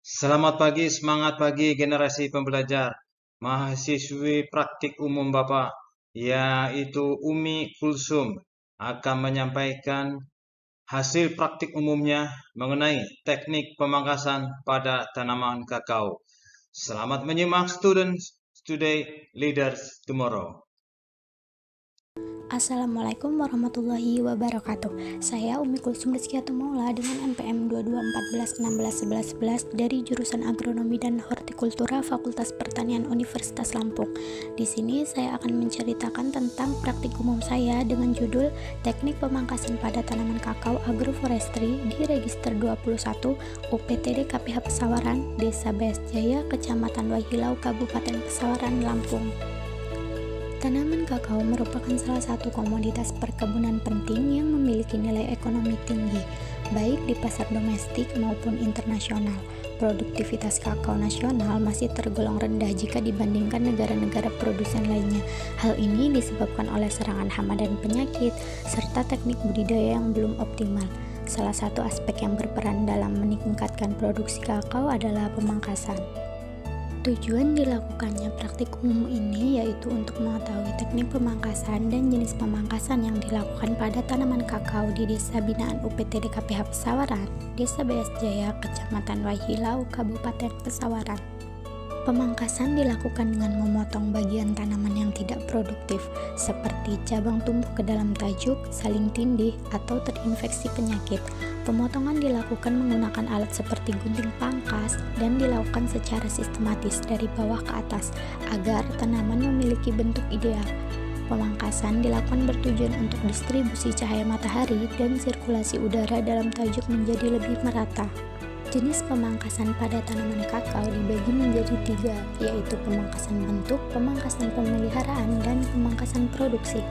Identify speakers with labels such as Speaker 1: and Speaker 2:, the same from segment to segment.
Speaker 1: Selamat pagi, semangat pagi generasi pembelajar, mahasiswi praktik umum Bapak, yaitu Umi Kulsum akan menyampaikan hasil praktik umumnya mengenai teknik pemangkasan pada tanaman kakao. Selamat menyimak students today, leaders tomorrow.
Speaker 2: Assalamualaikum warahmatullahi wabarakatuh. Saya Umi Kulsum Rizkiatul Maula dengan NPM 2214161111 dari jurusan Agronomi dan Hortikultura Fakultas Pertanian Universitas Lampung. Di sini saya akan menceritakan tentang praktik umum saya dengan judul Teknik Pemangkasan pada Tanaman Kakao Agroforestry di Register 21 UPTD KPH Pesawaran, Desa Bayas Jaya, Kecamatan Wahilau, Kabupaten Pesawaran, Lampung. Tanaman kakao merupakan salah satu komoditas perkebunan penting yang memiliki nilai ekonomi tinggi, baik di pasar domestik maupun internasional. Produktivitas kakao nasional masih tergolong rendah jika dibandingkan negara-negara produsen lainnya. Hal ini disebabkan oleh serangan hama dan penyakit, serta teknik budidaya yang belum optimal. Salah satu aspek yang berperan dalam meningkatkan produksi kakao adalah pemangkasan. Tujuan dilakukannya praktik umum ini yaitu untuk mengetahui teknik pemangkasan dan jenis pemangkasan yang dilakukan pada tanaman kakao di Desa Binaan UPTD KPH Pesawaran, Desa Bayas Jaya, Kecamatan Wahilau, Kabupaten Pesawaran. Pemangkasan dilakukan dengan memotong bagian tanaman yang tidak produktif, seperti cabang tumbuh ke dalam tajuk, saling tindih, atau terinfeksi penyakit. Pemotongan dilakukan menggunakan alat seperti gunting pangkas dan dilakukan secara sistematis dari bawah ke atas, agar tanaman memiliki bentuk ideal. Pemangkasan dilakukan bertujuan untuk distribusi cahaya matahari dan sirkulasi udara dalam tajuk menjadi lebih merata. Jenis pemangkasan pada tanaman kakao dibagi menjadi 3, yaitu pemangkasan bentuk, pemangkasan pemeliharaan, dan pemangkasan produksi.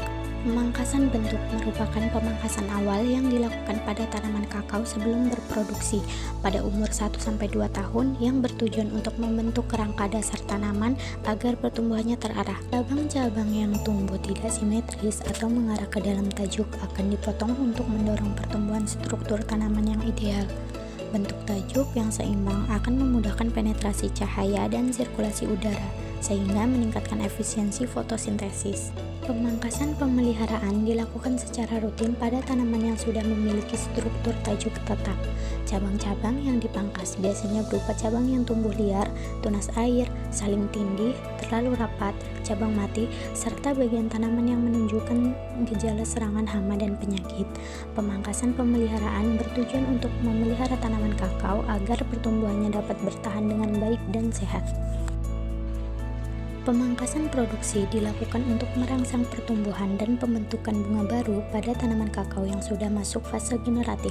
Speaker 2: Pemangkasan bentuk merupakan pemangkasan awal yang dilakukan pada tanaman kakao sebelum berproduksi pada umur 1-2 tahun yang bertujuan untuk membentuk kerangka dasar tanaman agar pertumbuhannya terarah. Cabang-cabang yang tumbuh tidak simetris atau mengarah ke dalam tajuk akan dipotong untuk mendorong pertumbuhan struktur tanaman yang ideal. Bentuk tajuk yang seimbang akan memudahkan penetrasi cahaya dan sirkulasi udara, sehingga meningkatkan efisiensi fotosintesis. Pemangkasan pemeliharaan dilakukan secara rutin pada tanaman yang sudah memiliki struktur tajuk tetap. Cabang-cabang yang dipangkas biasanya berupa cabang yang tumbuh liar, tunas air, saling tindih, terlalu rapat, cabang mati, serta bagian tanaman yang menunjukkan gejala serangan hama dan penyakit. Pemangkasan pemeliharaan bertujuan untuk memelihara tanaman kakao agar pertumbuhannya dapat bertahan dengan baik dan sehat. Pemangkasan produksi dilakukan untuk merangsang pertumbuhan dan pembentukan bunga baru pada tanaman kakao yang sudah masuk fase generatif.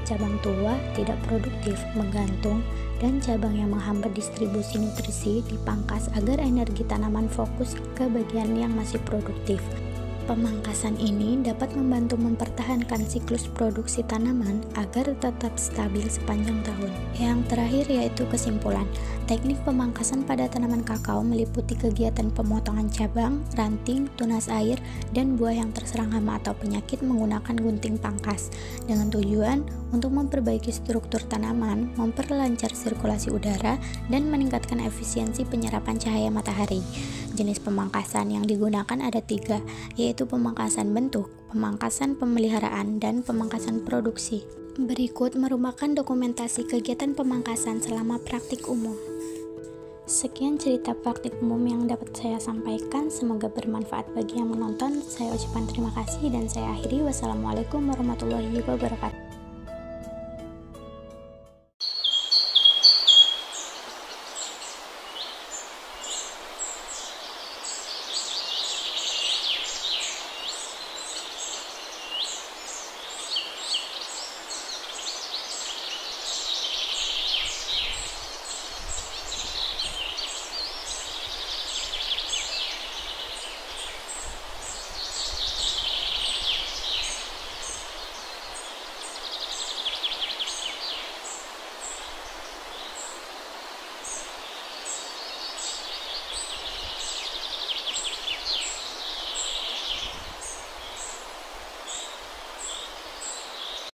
Speaker 2: Cabang tua, tidak produktif, menggantung, dan cabang yang menghambat distribusi nutrisi dipangkas agar energi tanaman fokus ke bagian yang masih produktif. Pemangkasan ini dapat membantu mempertahankan siklus produksi tanaman agar tetap stabil sepanjang tahun. Yang terakhir yaitu kesimpulan. Teknik pemangkasan pada tanaman kakao meliputi kegiatan pemotongan cabang, ranting, tunas air, dan buah yang terserang hama atau penyakit menggunakan gunting pangkas dengan tujuan untuk memperbaiki struktur tanaman, memperlancar sirkulasi udara, dan meningkatkan efisiensi penyerapan cahaya matahari. Jenis pemangkasan yang digunakan ada 3, yaitu pemangkasan bentuk, pemangkasan pemeliharaan, dan pemangkasan produksi. Berikut merupakan dokumentasi kegiatan pemangkasan selama praktik umum. Sekian cerita praktik umum yang dapat saya sampaikan, semoga bermanfaat bagi yang menonton. Saya ucapkan terima kasih dan saya akhiri. Wassalamualaikum warahmatullahi wabarakatuh.